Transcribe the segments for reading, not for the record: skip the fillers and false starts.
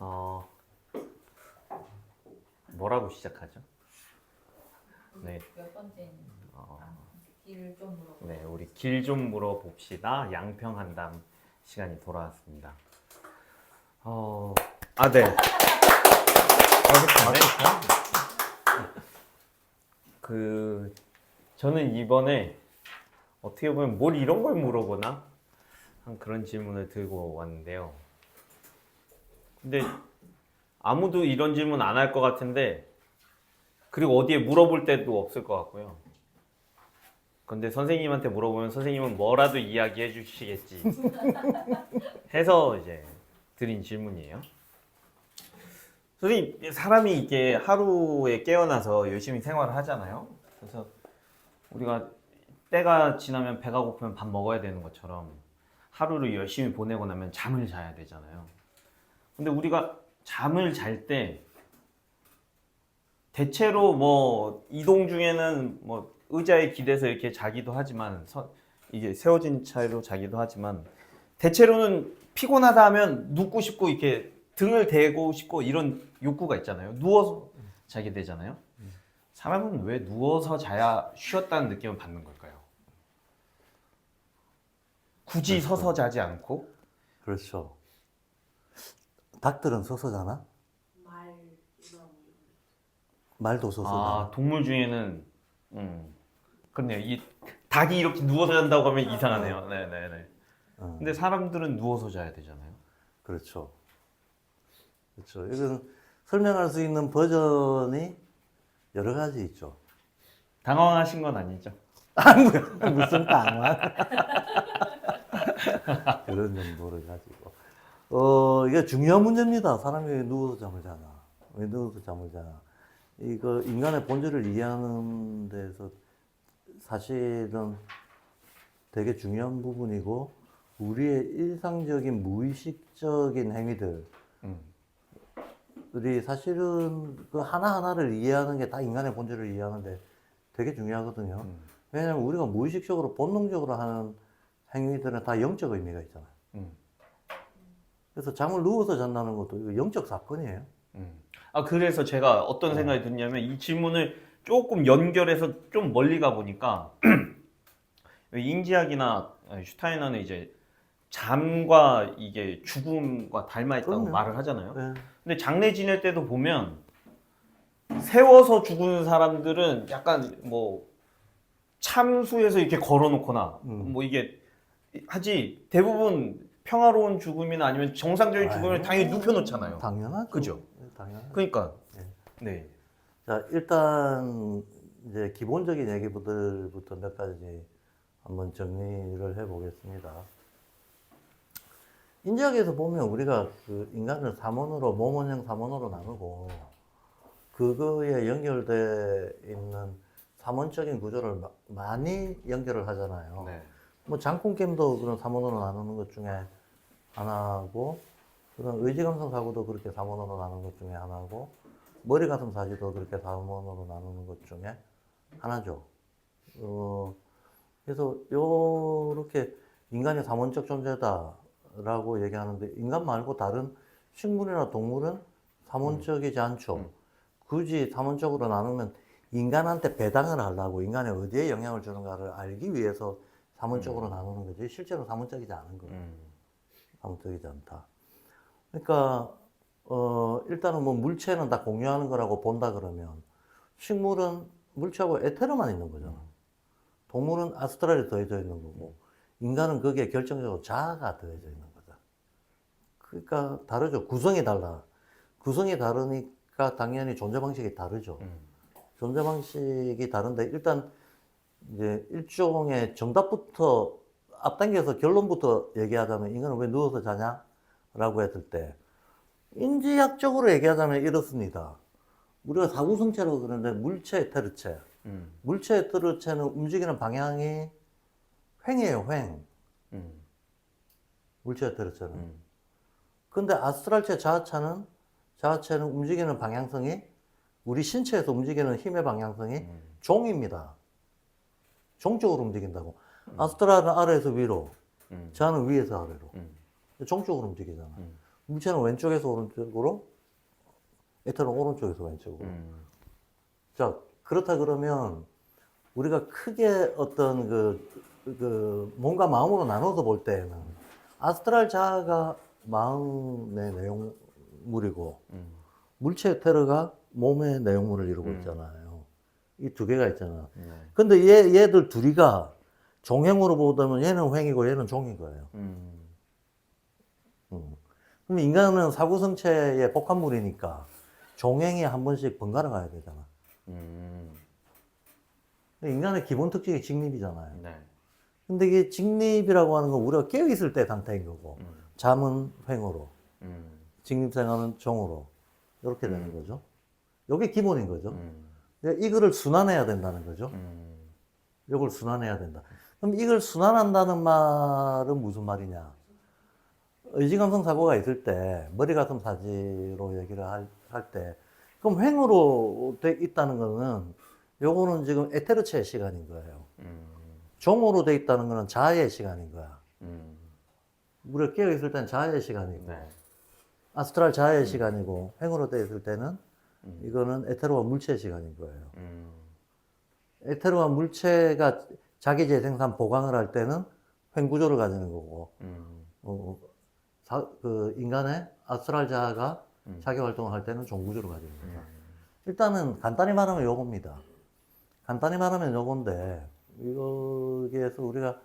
어, 뭐라고 시작하죠? 네. 몇 번째는 길을 좀 물어보고. 네, 우리 길 좀 물어봅시다. 양평한담 시간이 돌아왔습니다. 네. 저는 이번에 어떻게 보면 뭘 이런 걸 물어보나? 한 그런 질문을 들고 왔는데요. 근데 아무도 이런 질문 안 할 것 같은데, 그리고 어디에 물어볼 때도 없을 것 같고요. 근데 선생님한테 물어보면 선생님은 뭐라도 이야기해 주시겠지 해서 이제 드린 질문이에요. 선생님, 사람이 이게 하루에 깨어나서 열심히 생활을 하잖아요. 그래서 우리가 때가 지나면 배가 고프면 밥 먹어야 되는 것처럼 하루를 열심히 보내고 나면 잠을 자야 되잖아요. 근데 우리가 잠을 잘 때 대체로 뭐 이동 중에는 뭐 의자에 기대서 이렇게 자기도 하지만 이게 세워진 채로 자기도 하지만 대체로는 피곤하다 하면 눕고 싶고 이렇게 등을 대고 싶고 이런 욕구가 있잖아요. 누워서 자게 되잖아요. 사람은 왜 누워서 자야 쉬었다는 느낌을 받는 걸까요? 굳이 그렇죠. 서서 자지 않고? 그렇죠. 닭들은 서서 자나? 말 이런. 말도 서서 자나? 동물 중에는 그렇네요. 이 닭이 이렇게 누워서 잔다고 하면 이상하네요. 네네네. 근데 사람들은 누워서 자야 되잖아요. 그렇죠. 그렇죠. 이건 설명할 수 있는 버전이 여러 가지 있죠. 당황하신 건 아니죠? 무슨 당황? 그런 정도를 가지고. 이게 중요한 문제입니다. 사람이 왜 누워서 잠을 자나? 왜 누워서 잠을 자나? 이거 인간의 본질을 이해하는 데서 사실은 되게 중요한 부분이고, 우리의 일상적인 무의식적인 행위들, 우리 사실은 그 하나하나를 이해하는 게 다 인간의 본질을 이해하는데 되게 중요하거든요. 왜냐하면 우리가 무의식적으로 본능적으로 하는 행위들은 다 영적 의미가 있잖아요. 그래서 잠을 누워서 잔다는 것도 이거 영적 사건이에요. 그래서 제가 어떤 생각이 드냐면 이 질문을 조금 연결해서 좀 멀리 가 보니까 인지학이나 슈타이너는 이제 잠과 이게 죽음과 닮아 있다고 그럼요. 말을 하잖아요. 네. 근데 장례 지낼 때도 보면 세워서 죽은 사람들은 약간 뭐 참수해서 이렇게 걸어놓거나 뭐 이게 하지 대부분 평화로운 죽음이나 아니면 정상적인 죽음을 당연히 눕혀놓잖아요. 당연하죠. 그죠? 당연하죠. 그러니까 네. 네. 자, 일단 이제 기본적인 얘기부터 몇 가지 한번 정리를 해보겠습니다. 인지학에서 보면 우리가 그 인간을 삼원으로, 모원형 삼원으로 나누고 그거에 연결돼 있는 삼원적인 구조를 많이 연결을 하잖아요. 네. 뭐 장콩게임도 그런 삼원으로 나누는 것 중에 하나고, 그런 의지감성 사고도 그렇게 삼원으로 나누는 것 중에 하나고, 머리 가슴 사지도 그렇게 삼원으로 나누는 것 중에 하나죠. 그래서 요렇게 인간이 삼원적 존재다라고 얘기하는데, 인간 말고 다른 식물이나 동물은 삼원적이지 않죠. 굳이 삼원적으로 나누면 인간한테 배당을 하려고 인간이 어디에 영향을 주는가를 알기 위해서 삼원적으로 나누는 거지, 실제로 삼원적이지 않은 거예요. 삼원적이지 않다. 그러니까 일단은 뭐 물체는 다 공유하는 거라고 본다 그러면, 식물은 물체하고 에테르만 있는 거잖아. 동물은 아스트랄이 더해져 있는 거고, 인간은 거기에 결정적으로 자아가 더해져 있는 거다. 그러니까 다르죠. 구성이 달라. 구성이 다르니까 당연히 존재 방식이 다르죠. 존재 방식이 다른데, 일단 이제 일종의 정답부터 앞당겨서 결론부터 얘기하자면, 인간은 왜 누워서 자냐? 라고 했을 때, 인지학적으로 얘기하자면 이렇습니다. 우리가 사구성체라고 그러는데, 물체, 테르체. 물체, 테르체는 움직이는 방향이 횡이에요, 횡. 물체, 테르체는. 근데 아스트랄체, 자아체는 움직이는 방향성이, 우리 신체에서 움직이는 힘의 방향성이 종입니다. 종적으로 움직인다고. 아스트랄은 아래에서 위로, 자아는 위에서 아래로. 종적으로 움직이잖아. 물체는 왼쪽에서 오른쪽으로, 에터는 오른쪽에서 왼쪽으로. 자, 그렇다 그러면 우리가 크게 어떤 뭔가 마음으로 나눠서 볼 때에는 아스트랄 자아가 마음의 내용물이고 물체 에테르가 몸의 내용물을 이루고 있잖아요. 이 두 개가 있잖아. 근데 얘들 둘이가 종행으로 보다면 얘는 횡이고 얘는 종인 거예요. 그럼 인간은 사구성체의 복합물이니까 종행이 한 번씩 번갈아 가야 되잖아. 인간의 기본 특징이 직립이잖아요. 네. 근데 이게 직립이라고 하는 건 우리가 깨어있을 때 상태인 거고, 잠은 횡으로, 직립생활은 종으로, 이렇게 되는 거죠. 이게 기본인 거죠. 이거를 순환해야 된다는 거죠. 이걸 순환해야 된다. 그럼 이걸 순환한다는 말은 무슨 말이냐? 의지감성 사고가 있을 때, 머리가슴 사지로 얘기를 할 때, 그럼 횡으로 돼 있다는 거는, 요거는 지금 에테르체의 시간인 거예요. 종으로 돼 있다는 거는 자아의 시간인 거야. 우리가 깨어있을 때는 자아의 시간이고, 네. 아스트랄 자아의 시간이고, 횡으로 돼 있을 때는 이거는 에테르와 물체의 시간인 거예요. 에테르와 물체가 자기 재생산 보강을 할 때는 횡 구조를 가지는 거고, 인간의 아스트랄 자아가 자기 활동을 할 때는 종 구조를 가지는 거예요. 일단은 간단히 말하면 요겁니다. 간단히 말하면 요건데, 여기에서 우리가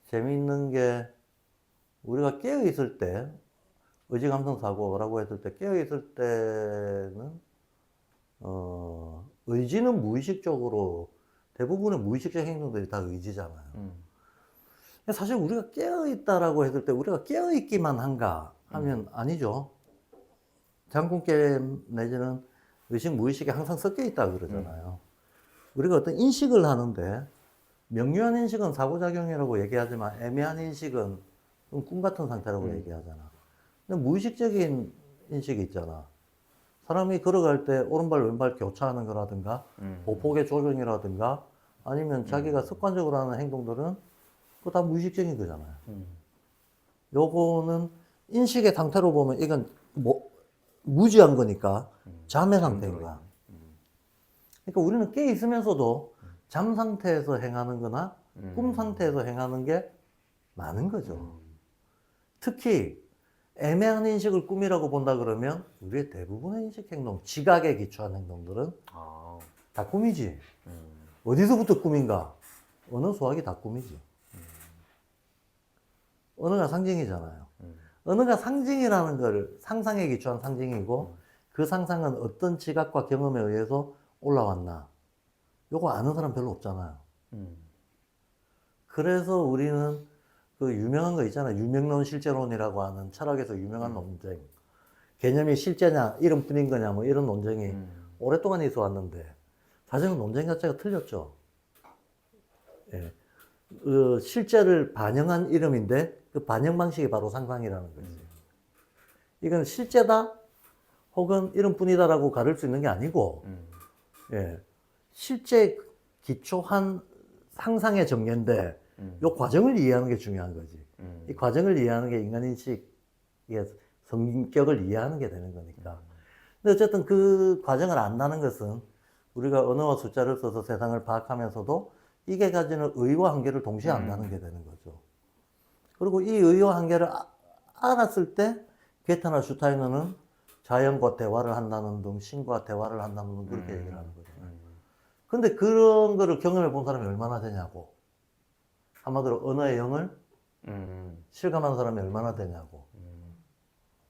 재미있는 게, 우리가 깨어있을 때, 의지감성 사고라고 했을 때, 깨어있을 때는, 의지는 무의식적으로, 대부분의 무의식적 행동들이 다 의지잖아요. 사실 우리가 깨어있다라고 했을 때, 우리가 깨어있기만 한가 하면 아니죠. 장군깨 내지는 의식, 무의식이 항상 섞여 있다 그러잖아요. 우리가 어떤 인식을 하는데, 명료한 인식은 사고작용이라고 얘기하지만 애매한 인식은 좀 꿈 같은 상태라고 얘기하잖아. 근데 무의식적인 인식이 있잖아. 사람이 걸어갈 때 오른발 왼발 교차하는 거라든가 보폭의 조정이라든가 아니면 자기가 습관적으로 하는 행동들은 그거 다 무의식적인 거잖아요. 요거는 인식의 상태로 보면 이건 무지한 거니까 잠의 상태인 거야. 그러니까 우리는 깨 있으면서도 잠 상태에서 행하는 거나 꿈 상태에서 행하는 게 많은 거죠. 특히 애매한 인식을 꿈이라고 본다 그러면 우리의 대부분의 인식 행동, 지각에 기초한 행동들은 다 꿈이지. 어디서부터 꿈인가? 언어 수학이 다 꿈이지. 언어가 상징이잖아요. 언어가 상징이라는 걸 상상에 기초한 상징이고 그 상상은 어떤 지각과 경험에 의해서 올라왔나. 요거 아는 사람 별로 없잖아요. 그래서 우리는 그 유명한 거 있잖아요. 유명론 실제론이라고 하는 철학에서 유명한 논쟁. 개념이 실제냐, 이름뿐인 거냐, 뭐 이런 논쟁이 오랫동안 있어 왔는데, 사실은 논쟁 자체가 틀렸죠. 예. 실제를 반영한 이름인데, 그 반영 방식이 바로 상상이라는 거지. 이건 실제다, 혹은 이름뿐이다라고 가를 수 있는 게 아니고, 예. 실제 기초한 상상의 전개인데, 요 과정을 이해하는 게 중요한 거지. 이 과정을 이해하는 게 인간인식의 성격을 이해하는 게 되는 거니까. 근데 어쨌든 그 과정을 안다는 것은 우리가 언어와 숫자를 써서 세상을 파악하면서도 이게 가지는 의와 한계를 동시에 안다는 게 되는 거죠. 그리고 이 의와 한계를 알았을 때 게타나 슈타이너는 자연과 대화를 한다는 등 신과 대화를 한다는 등 그렇게 얘기를 하는 거죠. 근데 그런 거를 경험해 본 사람이 얼마나 되냐고. 한마디로 언어의 영을 실감하는 사람이 얼마나 되냐고.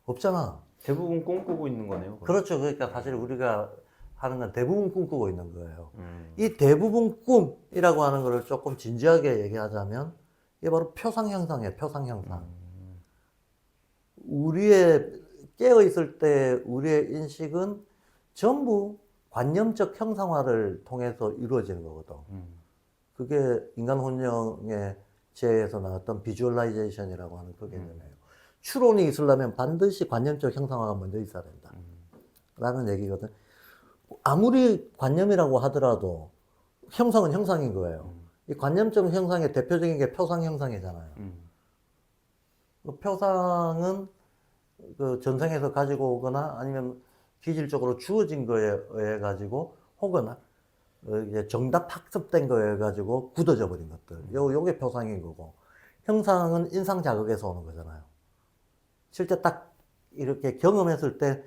없잖아. 대부분 꿈꾸고 있는 거네요. 그럼. 그렇죠. 그러니까 사실 우리가 하는 건 대부분 꿈꾸고 있는 거예요. 이 대부분 꿈이라고 하는 거를 조금 진지하게 얘기하자면 이게 바로 표상 형상이에요. 표상 형상. 우리의 깨어있을 때 우리의 인식은 전부 관념적 형상화를 통해서 이루어지는 거거든. 그게 인간 혼령의 제에서 나왔던 비주얼라이제이션이라고 하는 그 개념이에요. 추론이 있으려면 반드시 관념적 형상화가 먼저 있어야 된다. 라는 얘기거든. 아무리 관념이라고 하더라도 형상은 형상인 거예요. 이 관념적 형상의 대표적인 게 표상 형상이잖아요. 그 표상은 그 전생에서 가지고 오거나 아니면 기질적으로 주어진 거에 의해 가지고 혹은 이제 정답 학습된 거에 가지고 굳어져 버린 것들. 요게 표상인 거고. 형상은 인상 자극에서 오는 거잖아요. 실제 딱 이렇게 경험했을 때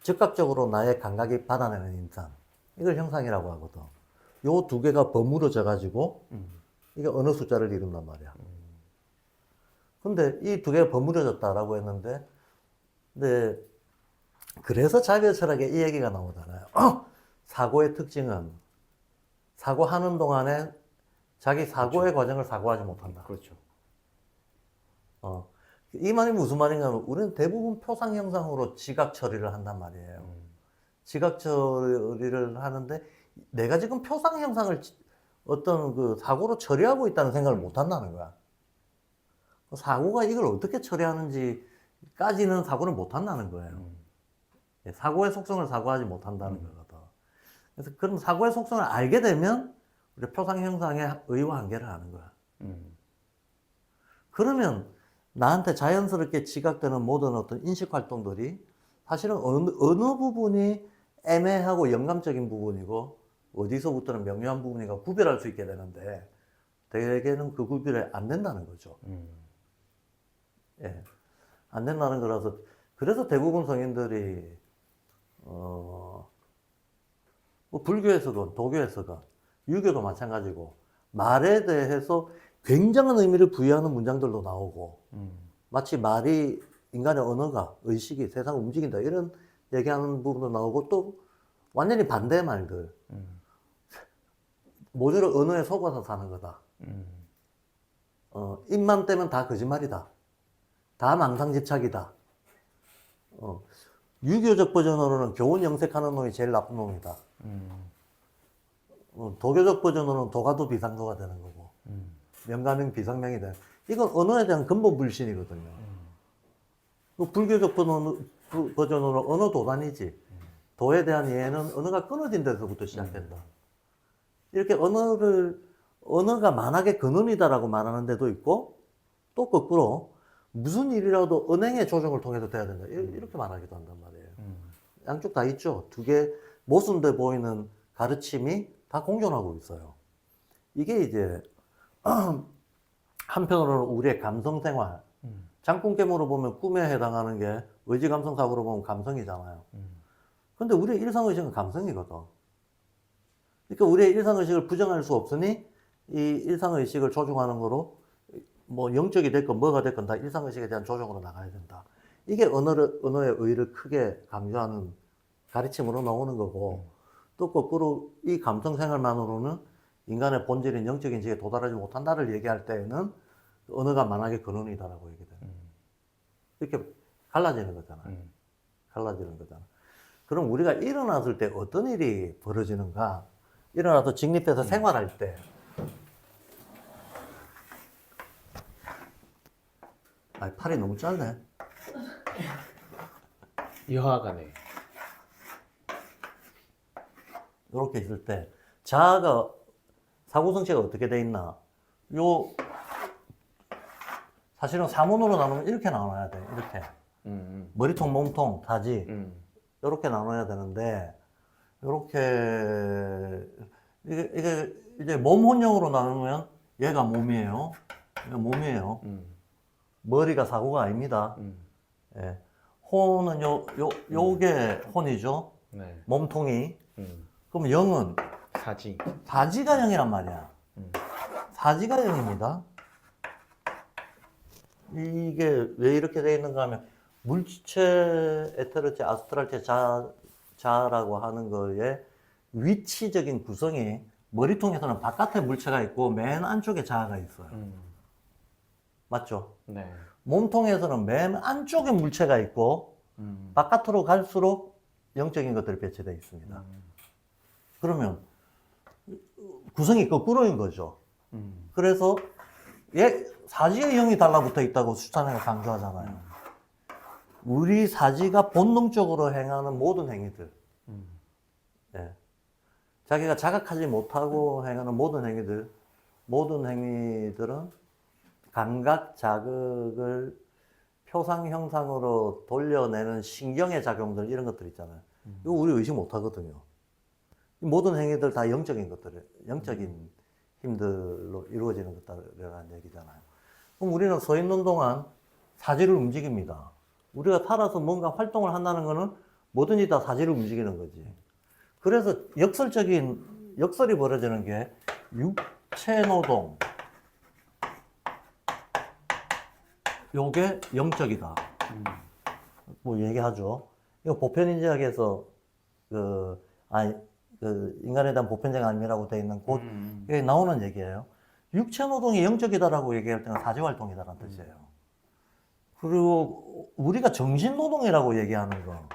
즉각적으로 나의 감각이 받아내는 인상. 이걸 형상이라고 하거든. 요 두 개가 버무려져 가지고 이게 어느 숫자를 이룬단 말이야. 근데 이 두 개가 버무려졌다라고 했는데, 근데 그래서 자기의 철학에 이 얘기가 나오잖아요. 사고의 특징은 사고하는 동안에 자기 사고의 과정을 사고하지 못한다. 그렇죠. 이 말이 무슨 말인가 하면 우리는 대부분 표상 형상으로 지각 처리를 한단 말이에요. 지각 처리를 하는데 내가 지금 표상 형상을 어떤 그 사고로 처리하고 있다는 생각을 못 한다는 거야. 사고가 이걸 어떻게 처리하는지까지는 사고를 못 한다는 거예요. 사고의 속성을 사고하지 못한다는 거거든. 그래서 그런 사고의 속성을 알게 되면 우리 표상 형상의 의와 한계를 아는 거야. 그러면 나한테 자연스럽게 지각되는 모든 어떤 인식 활동들이 사실은 어느 부분이 애매하고 영감적인 부분이고 어디서부터는 명료한 부분인가 구별할 수 있게 되는데 대개는 그 구별이 안 된다는 거죠. 예. 안 된다는 거라서 그래서 대부분 성인들이 뭐 불교에서건 도교에서건 유교도 마찬가지고 말에 대해서 굉장한 의미를 부여하는 문장들도 나오고 마치 말이 인간의 언어가 의식이 세상을 움직인다 이런 얘기하는 부분도 나오고 또 완전히 반대의 말들 모두를 언어에 속아서 사는 거다. 입만 떼면 다 거짓말이다. 다 망상집착이다. 유교적 버전으로는 교훈 영색하는 놈이 제일 나쁜 놈이다. 도교적 버전으로는 도가도 비상도가 되는 거고 명가명 비상명이 되는 이건 언어에 대한 근본 불신이거든요. 불교적 버전으로 언어 도단이지. 도에 대한 이해는 언어가 끊어진 데서부터 시작된다. 이렇게 언어가 만악의 근원이다라고 말하는 데도 있고 또 거꾸로 무슨 일이라도 언행의 조정을 통해서 돼야 된다. 이렇게 말하기도 한단 말이에요. 양쪽 다 있죠. 두 개 모순돼 보이는 가르침이 다 공존하고 있어요. 이게 이제 한편으로는 우리의 감성 생활. 장꿈 깨모로 보면 꿈에 해당하는 게 의지 감성 사고로 보면 감성이잖아요. 근데 우리의 일상의식은 감성이거든. 그러니까 우리의 일상의식을 부정할 수 없으니 이 일상의식을 조종하는 거로 뭐 영적이 됐건 뭐가 됐건 다 일상의식에 대한 조정으로 나가야 된다. 이게 언어의 의의를 크게 강조하는 가르침으로 나오는 거고 또 거꾸로 이 감성 생활만으로는 인간의 본질인 영적인 지에 도달하지 못한다를 얘기할 때에는 언어가 만악의 근원이다라고 얘기돼요. 이렇게 갈라지는 거잖아. 갈라지는 거잖아. 그럼 우리가 일어났을 때 어떤 일이 벌어지는가? 일어나서 직립해서 생활할 때 팔이 너무 짧네. 여하간에 이렇게 있을 때 자아가 사고성체가 어떻게 돼 있나? 사실은 사문으로 나누면 이렇게 나눠야 돼. 이렇게 머리통, 몸통, 다지 이렇게 나눠야 되는데 이렇게 이게 이제 몸 혼용으로 나누면 얘가 몸이에요. 얘가 몸이에요. 머리가 사고가 아닙니다. 예. 혼은 요게 혼이죠. 네. 몸통이. 그럼 영은 사지. 사지가 영이란 말이야. 사지가 영입니다. 이게 왜 이렇게 되어 있는가 하면 물체, 에테르체, 아스트랄체, 자라고 하는 거에 위치적인 구성이 머리통에서는 바깥에 물체가 있고 맨 안쪽에 자아가 있어요. 맞죠? 네. 몸통에서는 맨 안쪽에 물체가 있고 바깥으로 갈수록 영적인 것들이 배치되어 있습니다. 그러면 구성이 거꾸로인 거죠. 그래서 사지의 영이 달라붙어 있다고 수찬이가 강조하잖아요. 우리 사지가 본능적으로 행하는 모든 행위들, 예. 자기가 자각하지 못하고 행하는 모든 행위들은 감각 자극을 표상 형상으로 돌려내는 신경의 작용들 이런 것들 있잖아요. 이거 우리 의식 못 하거든요. 이 모든 행위들 다 영적인 것들, 영적인 힘들로 이루어지는 것들이라는 얘기잖아요. 그럼 우리는 서 있는 동안 사지를 움직입니다. 우리가 살아서 뭔가 활동을 한다는 거는 뭐든지 다 사지를 움직이는 거지. 그래서 역설이 벌어지는 게 육체노동. 요게 영적이다. 뭐 얘기하죠. 이거 보편인지학에서 인간에 대한 보편적 안미라고 되어 있는 곳, 여기 나오는 얘기예요. 육체노동이 영적이다라고 얘기할 때는 사지활동이다라는 뜻이에요. 그리고 우리가 정신노동이라고 얘기하는 거.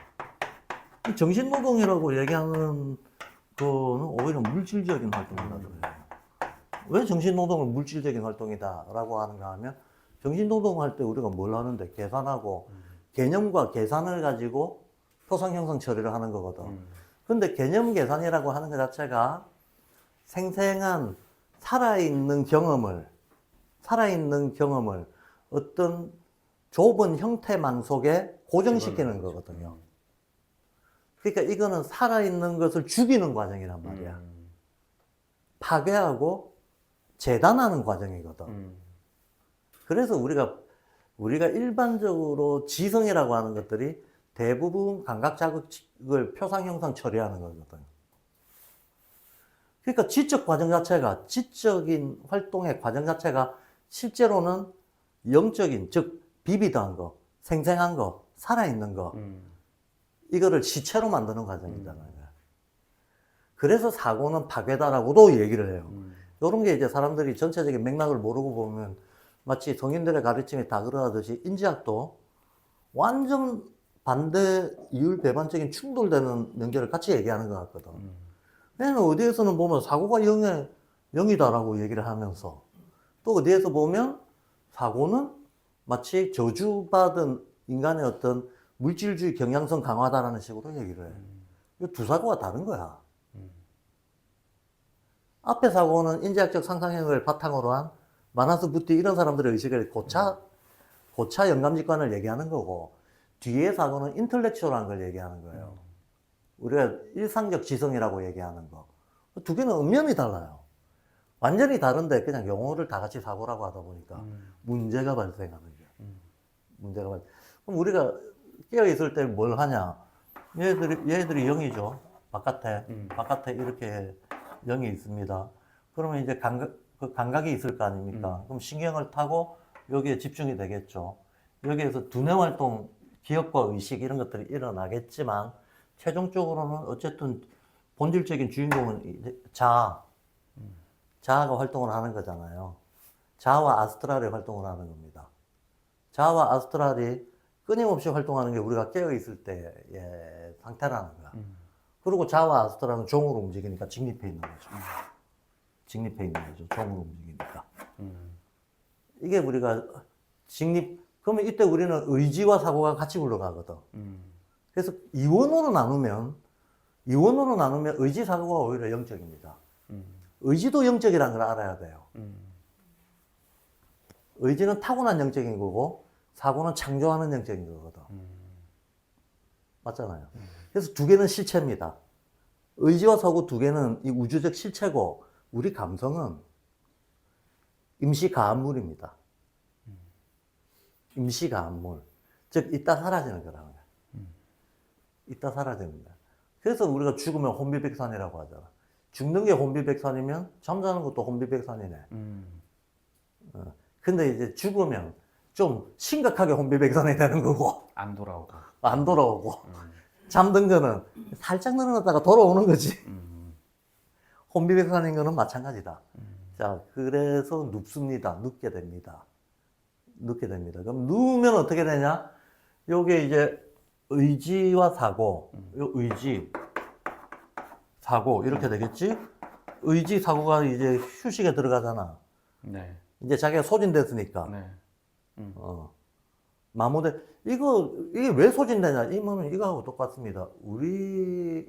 이 정신노동이라고 얘기하는 거는 오히려 물질적인 활동이다 그래요. 왜 정신노동을 물질적인 활동이다라고 하는가 하면 정신노동할 때 우리가 뭘 하는데 계산하고 개념과 계산을 가지고 표상 형성 처리를 하는 거거든. 근데 개념 계산이라고 하는 것 자체가 생생한 살아있는 경험을 어떤 좁은 형태망 속에 고정시키는 거거든요. 그러니까 이거는 살아있는 것을 죽이는 과정이란 말이야. 파괴하고 재단하는 과정이거든. 그래서 우리가 일반적으로 지성이라고 하는 것들이 대부분 감각 자극을 표상 형상 처리하는 거거든. 그러니까 지적인 활동의 과정 자체가 실제로는 영적인, 즉 비비드한 거, 생생한 거, 살아있는 거, 이거를 시체로 만드는 과정이잖아요. 그래서 사고는 파괴다라고도 얘기를 해요. 이런 게 이제 사람들이 전체적인 맥락을 모르고 보면 마치 성인들의 가르침이 다 그러하듯이 인지학도 완전 반대 이율 배반적인 충돌되는 연결을 같이 얘기하는 것 같거든. 왜냐면 어디에서는 보면 사고가 영이다라고 얘기를 하면서 또 어디에서 보면 사고는 마치 저주받은 인간의 어떤 물질주의 경향성 강화다라는 식으로 얘기를 해. 이 두 사고가 다른 거야. 앞에 사고는 인지학적 상상력을 바탕으로 한 마나스 부티 이런 사람들의 의식을 고차 영감직관을 얘기하는 거고, 뒤에 사고는 인텔렉츄얼한 걸 얘기하는 거예요. 우리가 일상적 지성이라고 얘기하는 거. 두 개는 음면이 달라요. 완전히 다른데 그냥 용어를 다 같이 사고라고 하다 보니까 문제가 발생하는 거예요. 그럼 우리가 깨어있을 때 뭘 하냐? 얘들이 영이죠. 바깥에 이렇게 영이 있습니다. 그러면 이제 감각이 있을 거 아닙니까? 그럼 신경을 타고 여기에 집중이 되겠죠. 여기에서 두뇌 활동, 기억과 의식 이런 것들이 일어나겠지만 최종적으로는 어쨌든 본질적인 주인공은 이제 자아가 활동을 하는 거잖아요. 자아와 아스트랄이 활동을 하는 겁니다. 자아와 아스트랄이 끊임없이 활동하는 게 우리가 깨어있을 때의 상태라는 거야. 그리고 자아와 아스트랄은 종으로 움직이니까 직립해 있는 거죠. 종으로 움직이니까. 이게 우리가 그러면 이때 우리는 의지와 사고가 같이 굴러가거든. 그래서 이원으로 나누면 의지, 사고가 오히려 영적입니다. 의지도 영적이라는 걸 알아야 돼요. 의지는 타고난 영적인 거고, 사고는 창조하는 영적인 거거든. 맞잖아요. 그래서 두 개는 실체입니다. 의지와 사고 두 개는 이 우주적 실체고, 우리 감성은 임시가합물입니다. 임시가합물. 즉, 이따 사라지는 거라는 거야. 이따 사라집니다. 그래서 우리가 죽으면 혼비백산이라고 하잖아. 죽는 게 혼비백산이면 잠자는 것도 혼비백산이네. 근데 이제 죽으면 좀 심각하게 혼비백산이 되는 거고. 안 돌아오고. 안 돌아오고. 잠든 거는 살짝 늘어났다가 돌아오는 거지. 혼비백산인 거는 마찬가지다. 자, 그래서 눕습니다. 눕게 됩니다. 그럼 누우면 어떻게 되냐? 요게 이제 의지와 사고, 요 의지, 사고, 이렇게 되겠지? 의지, 사고가 이제 휴식에 들어가잖아. 네. 이제 자기가 소진됐으니까. 네. 이게 왜 소진되냐? 이거는 이거하고 똑같습니다. 우리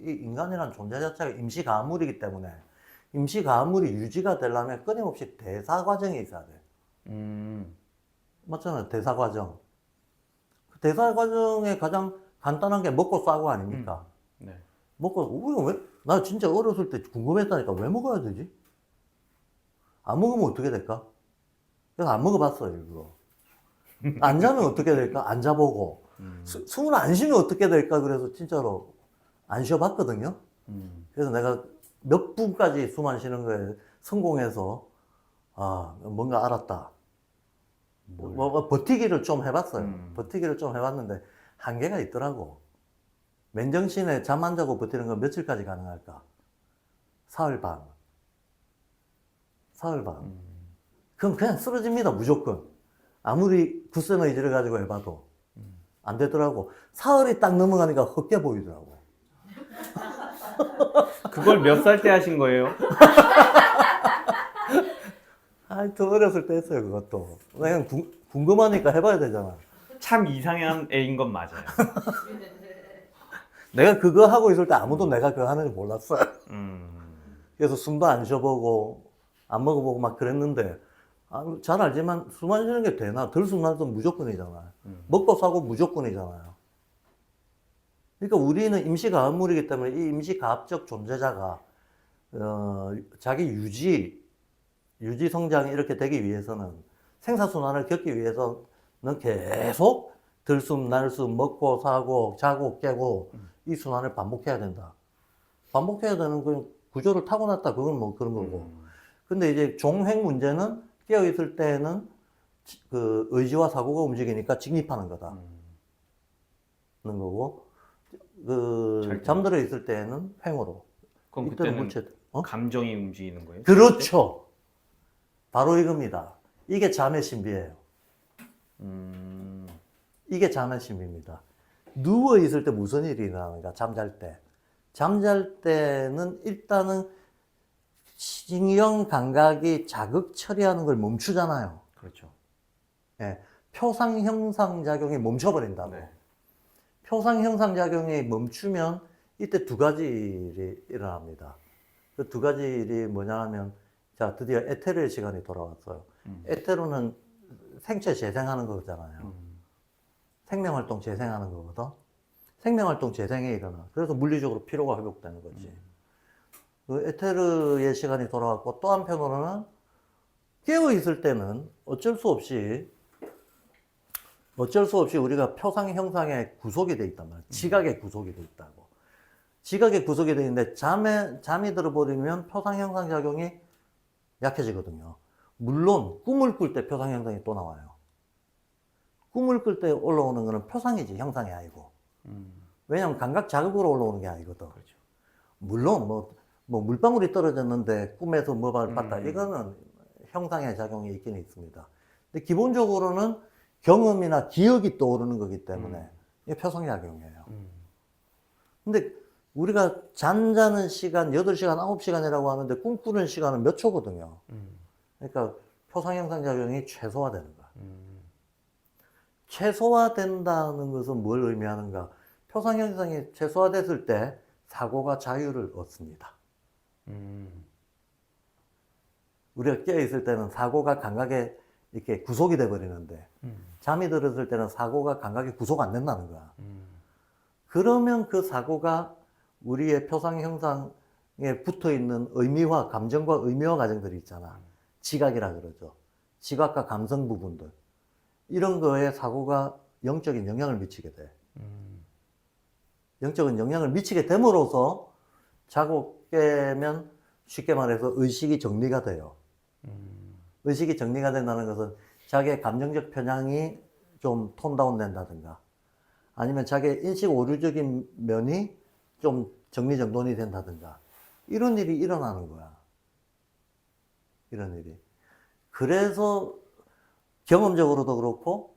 이 인간이라는 존재 자체가 임시가물이기 때문에 임시가물이 유지가 되려면 끊임없이 대사 과정이 있어야 돼. 맞잖아요. 대사 과정. 대사 과정에 가장 간단한 게 먹고 싸고 아닙니까? 네. 먹고, 우리가 왜, 나 진짜 어렸을 때 궁금했다니까. 왜 먹어야 되지? 안 먹으면 어떻게 될까? 그래서 안 먹어봤어요, 일부러. 안 자면 어떻게 될까? 안 자보고. 숨을 안 쉬면 어떻게 될까? 그래서 진짜로 안 쉬어봤거든요. 그래서 내가 몇 분까지 숨 안 쉬는 거에 성공해서, 아, 뭔가 알았다. 뭐, 버티기를 좀 해봤어요. 버티기를 좀 해봤는데, 한계가 있더라고. 맨정신에 잠 안 자고 버티는 건 며칠까지 가능할까? 사흘 반. 사흘 반. 그럼 그냥 쓰러집니다, 무조건. 아무리 굳센 의지를 가지고 해봐도. 안 되더라고. 사흘이 딱 넘어가니까 헛게 보이더라고. 그걸 몇 살 때 하신 거예요? 아, 더 어렸을 때 했어요, 그것도. 그냥 궁금하니까 해봐야 되잖아. 참 이상한 애인 건 맞아요. 내가 그거 하고 있을 때 아무도 내가 그거 하는지 몰랐어요. 음. 그래서 숨도 안 쉬어보고, 안 먹어보고 막 그랬는데, 아, 잘 알지만 숨 안 쉬는 게 되나? 들숨 날숨 무조건이잖아. 먹고 사고 무조건이잖아요. 그러니까 우리는 임시가업물이기 때문에 이 임시가업적 존재자가, 자기 유지 성장이 이렇게 되기 위해서는 생사순환을 겪기 위해서는 계속 들숨, 날숨, 먹고 사고, 자고, 깨고 이 순환을 반복해야 된다. 반복해야 되는 그 구조를 타고났다. 그건 뭐 그런 거고. 근데 이제 종횡 문제는 깨어있을 때는 그 의지와 사고가 움직이니까 직립하는 거다. 는 거고, 그 잠들어 있을 때는 횡으로. 그럼 이때는 그때는 물체. 어? 감정이 움직이는 거예요? 그렇죠. 바로 이겁니다. 이게 잠의 신비예요. 이게 잠의 신비입니다. 누워 있을 때 무슨 일이 일어나는가? 잠잘 때. 잠잘 때는 일단은 신경 감각이 자극 처리하는 걸 멈추잖아요. 그렇죠. 예, 표상 형상 작용이 멈춰버린다고. 네. 표상 형상 작용이 멈추면 이때 두 가지 일이 일어납니다. 그 두 가지 일이 뭐냐 하면, 자, 드디어 에테르의 시간이 돌아왔어요. 에테르는 생체 재생하는 거잖아요. 생명활동 재생하는 거거든. 생명활동 재생이 일어나. 그래서 물리적으로 피로가 회복되는 거지. 그 에테르의 시간이 돌아왔고, 또 한편으로는 깨어있을 때는 어쩔 수 없이 우리가 표상 형상에 구속이 돼 있단 말이야. 지각에 구속이 돼 있다고. 지각에 구속이 돼 있는데 잠이 들어버리면 표상 형상 작용이 약해지거든요. 물론 꿈을 꿀 때 표상 형상이 또 나와요. 꿈을 꿀 때 올라오는 거는 표상이지 형상이 아니고. 왜냐하면 감각 자극으로 올라오는 게 아니거든. 그렇죠. 물론 뭐 물방울이 떨어졌는데 꿈에서 뭐를 봤다. 이거는 형상의 작용이 있긴 있습니다. 근데 기본적으로는 경험이나 기억이 떠오르는 거기 때문에 이게 표상작용이에요. 근데 우리가 잠자는 시간 8시간, 9시간이라고 하는데 꿈꾸는 시간은 몇 초거든요. 그러니까 표상형상작용이 최소화되는 거야. 최소화된다는 것은 뭘 의미하는가? 표상형상이 최소화됐을 때 사고가 자유를 얻습니다. 우리가 깨어있을 때는 사고가 감각에 이렇게 구속이 돼 버리는데 잠이 들었을 때는 사고가 감각에 구속 안 된다는 거야. 그러면 그 사고가 우리의 표상 형상에 붙어 있는 의미화, 감정과 의미화 과정들이 있잖아. 지각이라 그러죠. 지각과 감성 부분들. 이런 거에 사고가 영적인 영향을 미치게 돼. 영적인 영향을 미치게 됨으로써 자고 깨면 쉽게 말해서 의식이 정리가 돼요. 의식이 정리가 된다는 것은 자기의 감정적 편향이 좀 톤다운 된다든가 아니면 자기의 인식 오류적인 면이 좀 정리정돈이 된다든가 이런 일이 일어나는 거야. 이런 일이. 그래서 경험적으로도 그렇고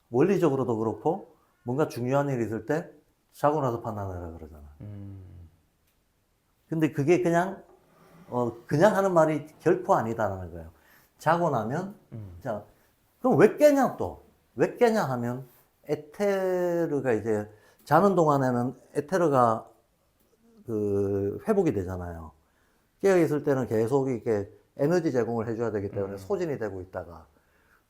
원리적으로도 그렇고 뭔가 중요한 일이 있을 때 자고 나서 판단하라 그러잖아. 근데 그게 그냥 하는 말이 결코 아니다라는 거예요. 자고 나면 자 그럼 왜 깨냐 또? 왜 깨냐 하면 에테르가 이제 자는 동안에는 에테르가 그 회복이 되잖아요. 깨어 있을 때는 계속 이렇게 에너지 제공을 해줘야 되기 때문에 소진이 되고 있다가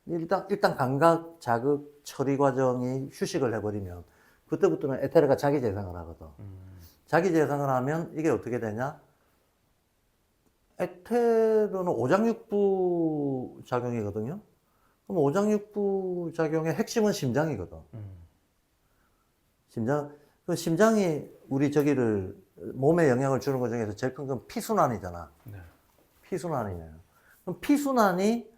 일단 감각, 자극, 처리 과정이 휴식을 해버리면 그때부터는 에테르가 자기 재생을 하거든. 자기 재생을 하면 이게 어떻게 되냐? 에테르는 오장육부 작용이거든요. 그럼 오장육부 작용의 핵심은 심장이거든. 그 심장이 우리 저기를 몸에 영향을 주는 것 중에서 제일 큰 건 피순환이잖아. 네. 피순환이네요. 그럼 피순환이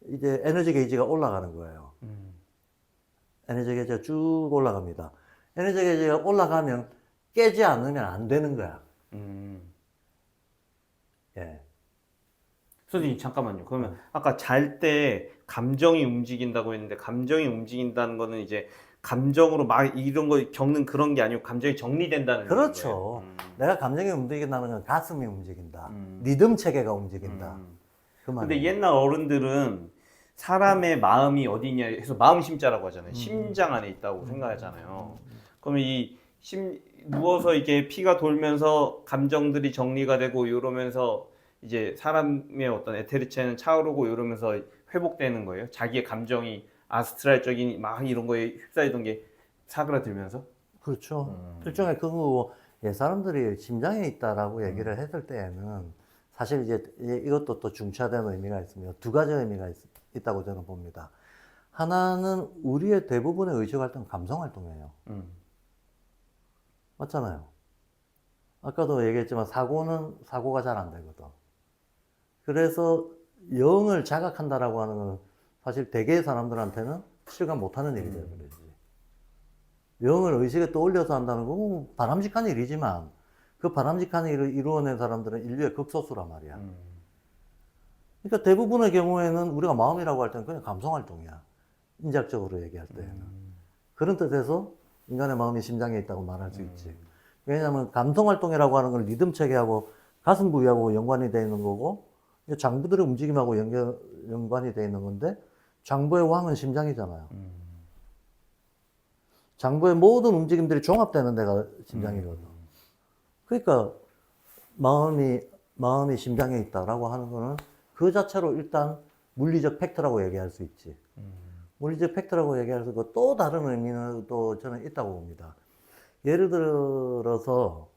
이제 에너지 게이지가 올라가는 거예요. 에너지 게이지가 쭉 올라갑니다. 에너지 게이지가 올라가면 깨지 않으면 안 되는 거야. 예. 선생님 잠깐만요. 그러면 아까 잘 때 감정이 움직인다고 했는데 감정이 움직인다는 거는 이제 감정으로 막 이런 거 겪는 그런 게 아니고 감정이 정리된다는 그렇죠. 거예요. 내가 감정이 움직인다는 건 가슴이 움직인다. 리듬 체계가 움직인다. 그 근데 말이에요. 옛날 어른들은 사람의 마음이 어디냐 해서 마음 심자라고 하잖아요. 심장 안에 있다고 생각하잖아요. 그러면 누워서 이게 피가 돌면서 감정들이 정리가 되고 이러면서 이제 사람의 어떤 에테르체는 차오르고 이러면서 회복되는 거예요. 자기의 감정이 아스트랄적인 막 이런 거에 휩싸이던 게 사그라들면서. 그렇죠. 일종의 그거고, 예, 사람들이 심장에 있다라고 얘기를 했을 때에는 사실 이제 이것도 또 중차된 의미가 있습니다. 두 가지 의미가 있다고 저는 봅니다. 하나는 우리의 대부분의 의식 활동은 감성 활동이에요. 맞잖아요. 아까도 얘기했지만 사고가 잘 안 되거든. 그래서 영을 자각한다라고 하는 건 사실 대개의 사람들한테는 실감 못하는 일이 되어버리지. 영을 의식에 떠올려서 한다는 건 바람직한 일이지만 그 바람직한 일을 이루어낸 사람들은 인류의 극소수란 말이야. 그러니까 대부분의 경우에는 우리가 마음이라고 할 때는 그냥 감성활동이야. 인작적으로 얘기할 때는. 그런 뜻에서 인간의 마음이 심장에 있다고 말할 수 있지. 왜냐하면 감성활동이라고 하는 건 리듬 체계하고 가슴 부위하고 연관이 되어 있는 거고 장부들의 움직임하고 연관이 되어 있는 건데 장부의 왕은 심장이잖아요. 장부의 모든 움직임들이 종합되는 데가 심장이거든. 그러니까 마음이 심장에 있다라고 하는 거는 그 자체로 일단 물리적 팩트라고 얘기할 수 있지. 물리적 팩트라고 얘기할 수 있고 또 다른 의미는 또 저는 있다고 봅니다. 예를 들어서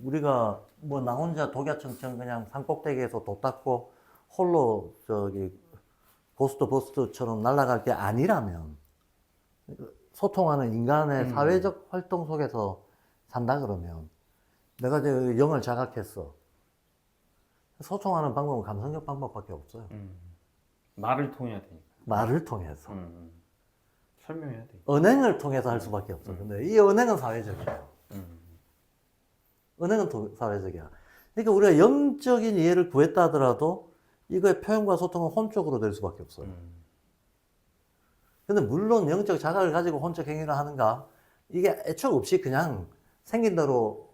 우리가 뭐 나 혼자 독야청청 그냥 산꼭대기에서 도 닦고 홀로 저기 고스트 버스트처럼 날아갈 게 아니라면 소통하는 인간의 사회적 활동 속에서 산다 그러면 내가 이제 영을 자각했어. 소통하는 방법은 감성적 방법밖에 없어요. 말을 통해야 되니까. 말을 통해서. 설명해야 돼. 언행을 통해서 할 수밖에 없어. 근데 이 언행은 사회적이에요. 언행은 사회적이야. 그러니까 우리가 영적인 이해를 구했다 하더라도 이거의 표현과 소통은 혼적으로 될 수밖에 없어요. 근데 물론 영적 자각을 가지고 혼적 행위를 하는가? 이게 애초에 없이 그냥 생긴 대로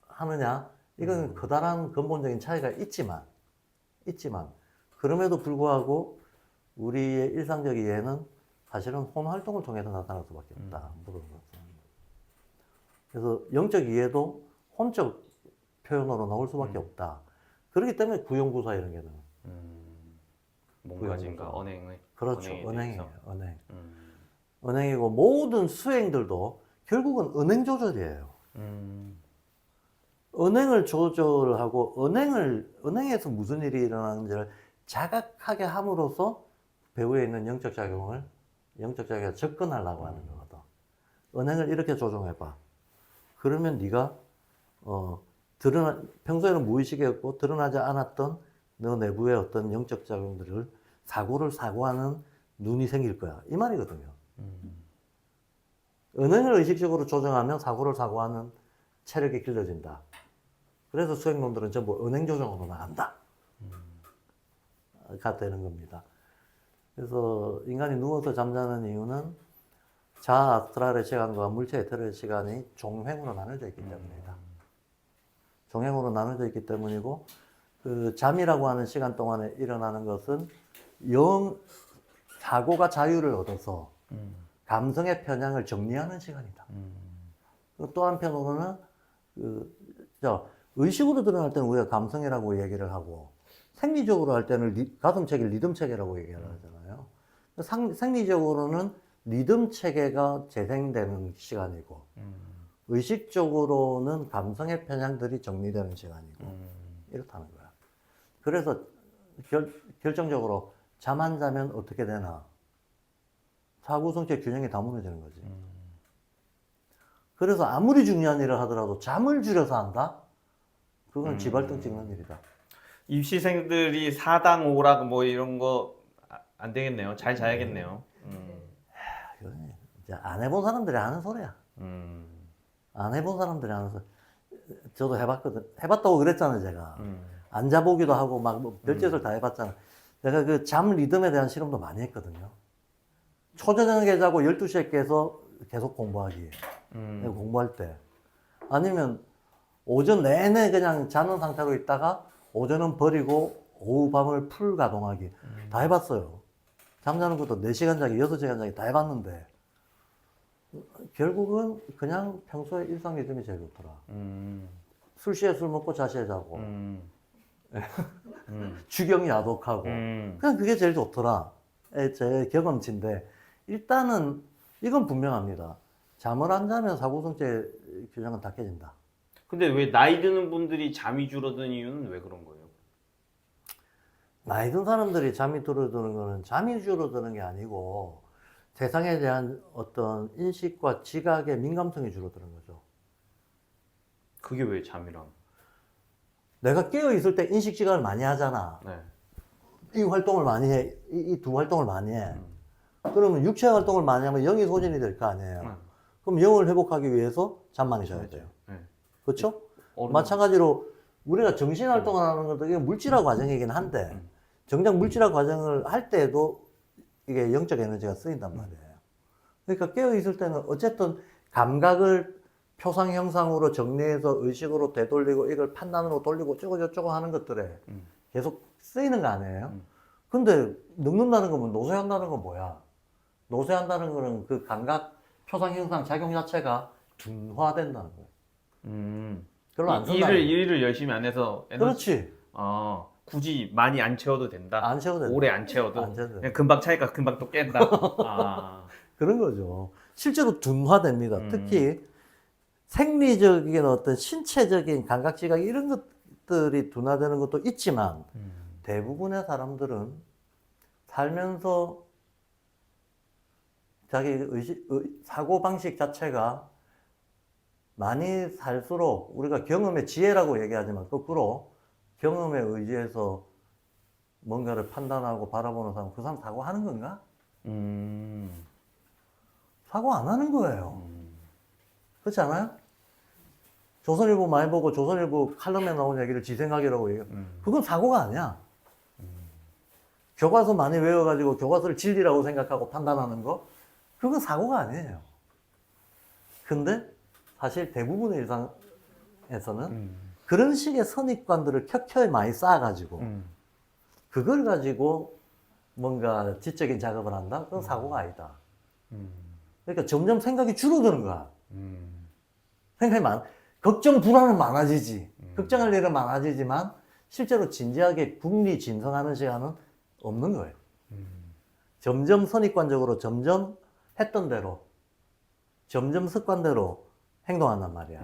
하느냐? 이건 커다란 근본적인 차이가 있지만 그럼에도 불구하고 우리의 일상적 이해는 사실은 혼 활동을 통해서 나타날 수밖에 없다. 그래서 영적 이해도 혼적 표현으로 나올 수밖에 없다. 그렇기 때문에 구용구사 이런 게 나와요. 뭔가진가 언행의. 그렇죠. 언행에 언행이에요. 대해서. 언행. 언행이고 모든 수행들도 결국은 언행 조절이에요. 언행을 조절하고 언행에서 무슨 일이 일어나는지를 자각하게 함으로써 배후에 있는 영적 작용에 접근하려고 하는 거거든. 언행을 이렇게 조정해봐. 그러면 네가 평소에는 무의식이었고 드러나지 않았던 너 내부의 어떤 영적 작용들을 사고를 사고하는 눈이 생길 거야. 이 말이거든요. 언행을 의식적으로 조정하면 사고를 사고하는 체력이 길러진다. 그래서 수행론들은 전부 언행 조정으로 나간다. 가 되는 겁니다. 그래서 인간이 누워서 잠자는 이유는 자아 아스트랄의 시간과 물체 에테르의 시간이 종횡으로 나눠져 있기 때문이다. 종횡으로 나눠져 있기 때문이고 그 잠이라고 하는 시간 동안에 일어나는 것은 사고가 자유를 얻어서 감성의 편향을 정리하는 시간이다. 또 한편으로는 의식으로 드러날 때는 우리가 감성이라고 얘기를 하고 생리적으로 할 때는 가슴체계, 리듬체계라고 얘기를 하잖아요. 생리적으로는 리듬 체계가 재생되는 시간이고 의식적으로는 감성의 편향들이 정리되는 시간이고 이렇다는 거야. 그래서 결정적으로 잠 안 자면 어떻게 되나? 사고성체 균형이 다 무너지는 거지. 그래서 아무리 중요한 일을 하더라도 잠을 줄여서 한다? 그건 지발등 찍는 일이다. 입시생들이 4당 5락 뭐 이런 거 안 되겠네요. 잘 자야겠네요. 이건 이제 안 해본 사람들이 하는 소리야. 안 해본 사람들이 하는 소리. 저도 해봤거든. 해봤다고 그랬잖아요, 제가. 안 자보기도 하고 막 별짓을 다 해봤잖아. 내가 그 잠 리듬에 대한 실험도 많이 했거든요. 초저녁에 자고 12시에 깨서 계속 공부하기. 공부할 때. 아니면 오전 내내 그냥 자는 상태로 있다가 오전은 버리고 오후 밤을 풀 가동하기. 다 해봤어요. 잠자는 것도 4시간 자기, 6시간 자기 다 해봤는데 결국은 그냥 평소에 일상 리듬이 제일 좋더라. 술 시에 술 먹고 자시에 자고 주경 야독하고 그냥 그게 제일 좋더라. 제 경험치인데 일단은 이건 분명합니다. 잠을 안 자면 사고성체 균형은 다 깨진다. 근데 왜 나이 드는 분들이 잠이 줄어드는 이유는 왜 그런 거예요? 나이 든 사람들이 잠이 줄어드는 거는 잠이 줄어드는 게 아니고 세상에 대한 어떤 인식과 지각의 민감성이 줄어드는 거죠. 그게 왜 잠이랑? 내가 깨어 있을 때 인식 지각을 많이 하잖아. 네. 이 활동을 많이 해. 이 두 활동을 많이 해. 그러면 육체 활동을 많이 하면 영이 소진이 될 거 아니에요. 그럼 영을 회복하기 위해서 잠 많이 자야 돼요. 네. 그렇죠? 어른- 마찬가지로 우리가 정신 활동을 하는 것도 이게 물질화 과정이긴 한데 정작 물질화 과정을 할 때에도 이게 영적 에너지가 쓰인단 말이에요. 그러니까 깨어 있을 때는 어쨌든 감각을 표상 형상으로 정리해서 의식으로 되돌리고 이걸 판단으로 돌리고 저쩌고 하는 것들에 계속 쓰이는 거 아니에요? 근데 늙는다는 거면 노쇠한다는 건 뭐야? 노쇠한다는 거는 그 감각 표상 형상 작용 자체가 둔화된다는 거예요. 별로 안 쓴다는 거예요. 일을 열심히 안 해서 그렇지. 굳이 많이 안 채워도 된다. 안 채워도 된다. 오래 안 채워도 안 채워도 그냥 금방 차니까 금방 또 깬다. 그런 거죠. 실제로 둔화됩니다. 특히 생리적인 어떤 신체적인 감각 지각 이런 것들이 둔화되는 것도 있지만 대부분의 사람들은 살면서 자기 사고방식 자체가 많이 살수록 우리가 경험의 지혜라고 얘기하지만 거꾸로 경험에 의지해서 뭔가를 판단하고 바라보는 사람, 그 사람 사고하는 건가? 사고 안 하는 거예요. 그렇지 않아요? 조선일보 많이 보고 조선일보 칼럼에 나온 얘기를 지생학이라고 얘기해요. 그건 사고가 아니야. 교과서 많이 외워가지고 교과서를 진리라고 생각하고 판단하는 거, 그건 사고가 아니에요. 근데 사실 대부분의 일상에서는 그런 식의 선입관들을 켜켜이 많이 쌓아가지고 그걸 가지고 뭔가 지적인 작업을 한다? 그건 사고가 아니다. 그러니까 점점 생각이 줄어드는 거야. 생각이 걱정, 불안은 많아지지. 걱정할 일은 많아지지만 실제로 진지하게 궁리진성하는 시간은 없는 거예요. 점점 선입관적으로 점점 했던 대로 점점 습관대로 행동한단 말이야.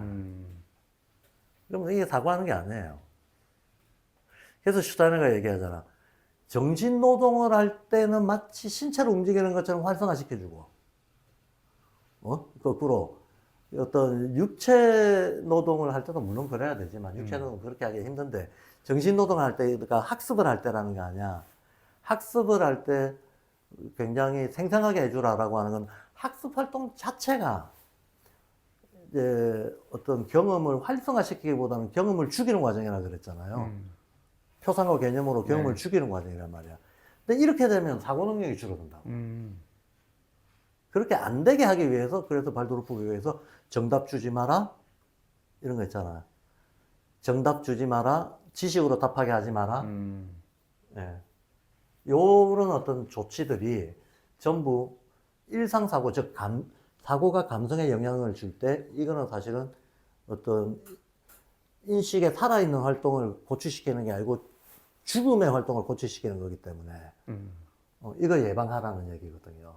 그럼 이게 사고하는 게 아니에요. 그래서 슈타이너가 얘기하잖아. 정신 노동을 할 때는 마치 신체를 움직이는 것처럼 활성화시켜주고, 거꾸로 어떤 육체 노동을 할 때도 물론 그래야 되지만 육체 노동 그렇게 하기 힘든데 정신 노동을 할 때, 그러니까 학습을 할 때라는 게 아니야. 학습을 할 때 굉장히 생생하게 해주라라고 하는 건 학습 활동 자체가 이제 어떤 경험을 활성화시키기보다는 경험을 죽이는 과정이라 그랬잖아요. 표상과 개념으로 경험을 죽이는 과정이란 말이야. 근데 이렇게 되면 사고 능력이 줄어든다고. 그렇게 안 되게 하기 위해서, 그래서 발도르프기 위해서 정답 주지 마라 이런 거 있잖아요. 정답 주지 마라, 지식으로 답하게 하지 마라. 예. 요런 어떤 조치들이 전부 일상사고, 즉 사고가 감성에 영향을 줄 때 이거는 사실은 어떤 인식의 살아있는 활동을 고취시키는 게 아니고 죽음의 활동을 고취시키는 거기 때문에 이거 예방하라는 얘기거든요.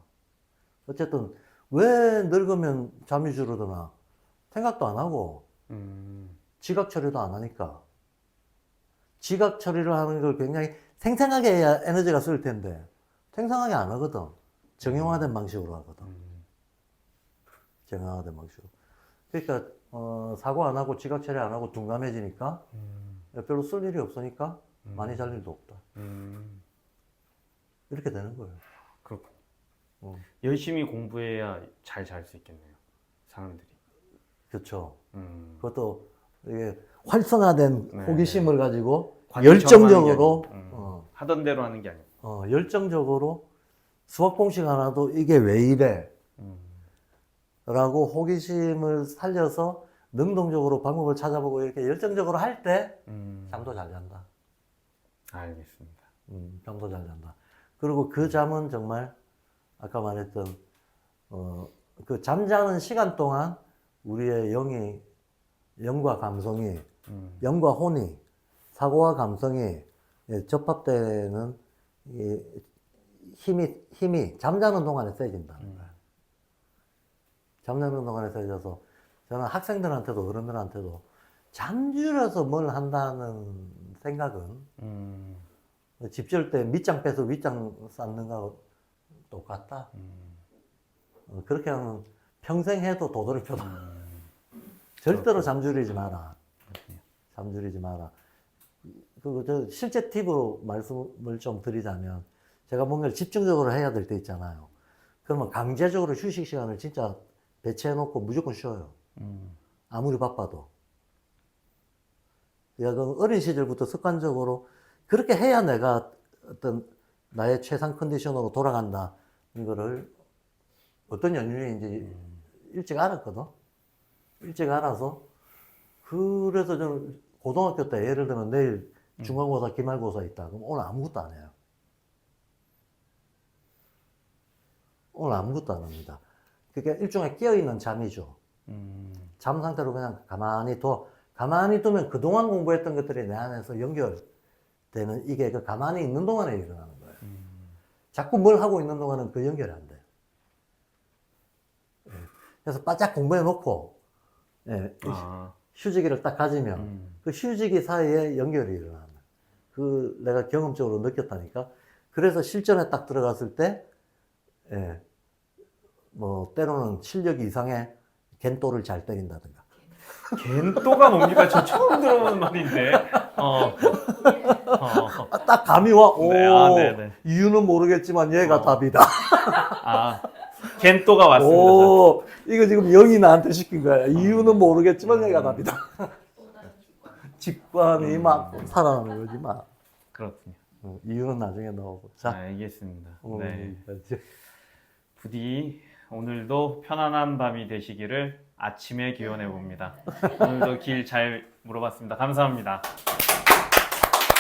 어쨌든 왜 늙으면 잠이 줄어드나 생각도 안 하고 지각 처리도 안 하니까. 지각 처리를 하는 걸 굉장히 생생하게 해야 에너지가 쓸 텐데 생생하게 안 하거든. 정형화된 방식으로 하거든. 정형화된 방식으로. 그러니까 사고 안 하고 지각 처리 안 하고 둔감해지니까 별로 쓸 일이 없으니까 많이 잘 일도 없다. 이렇게 되는 거예요. 그렇군요. 열심히 공부해야 잘 잘 수 있겠네요. 사람들이. 그렇죠. 그것도 이게 활성화된 네. 호기심을 가지고 관심처럼 열정적으로 하는 게 하던 대로 하는 게 아니고. 열정적으로 수학 공식 하나도 이게 왜 이래? 라고 호기심을 살려서 능동적으로 방법을 찾아보고 이렇게 열정적으로 할 때 잠도 잘 잔다. 알겠습니다. 잠도 잘 잔다. 그리고 그 잠은 정말 아까 말했던 그 잠자는 시간 동안 우리의 영과 감성이 영과 혼이 사고와 감성이 접합되는 이 힘이 잠자는 동안에 세진다는 거예요. 잠자는 동안에 세져서 저는 학생들한테도 어른들한테도 잠줄여서 뭘 한다는 생각은 집 지을 때 밑장 빼서 윗장 쌓는 거하고 똑같다. 그렇게 하면 평생 해도 도돌이표다. 절대로 잠줄이지 마라. 잠줄이지 마라. 그리고 저 실제 팁으로 말씀을 좀 드리자면 제가 뭔가를 집중적으로 해야 될 때 있잖아요. 그러면 강제적으로 휴식 시간을 진짜 배치해놓고 무조건 쉬어요. 아무리 바빠도. 그 어린 시절부터 습관적으로 그렇게 해야 내가 어떤 나의 최상 컨디션으로 돌아간다. 이거를 어떤 연유인지 일찍 알았거든. 일찍 알아서 그래서 저는 고등학교 때 예를 들면 내일 중간고사, 기말고사 있다. 그럼 오늘 아무것도 안 해요. 오늘 아무것도 안 합니다. 그게 일종의 깨어있는 잠이죠. 잠 상태로 그냥 가만히 두면 그동안 공부했던 것들이 내 안에서 연결되는 이게 그 가만히 있는 동안에 일어나는 거예요. 자꾸 뭘 하고 있는 동안은 그 연결이 안 돼요. 그래서 바짝 공부해 놓고, 휴지기를 딱 가지면 그 휴지기 사이에 연결이 일어나는 그 내가 경험적으로 느꼈다니까. 그래서 실전에 딱 들어갔을 때, 뭐 때로는 실력 이상의 겐또를 잘 때린다든가. 겐또가 뭡니까? 저 처음 들어보는 말인데. 딱 감이 와. 오, 네네. 이유는 모르겠지만 얘가 답이다. 겐또가 왔습니다. 오, 이거 지금 영이 나한테 시킨 거야. 이유는 모르겠지만 얘가 답이다. 직관이 막 살아나는 거지 막. 그렇군요. 이유는 나중에 나오고. 자, 알겠습니다. 네. 여기까지. 부디 오늘도 편안한 밤이 되시기를 아침에 기원해 봅니다. 오늘도 길 잘 물어봤습니다. 감사합니다.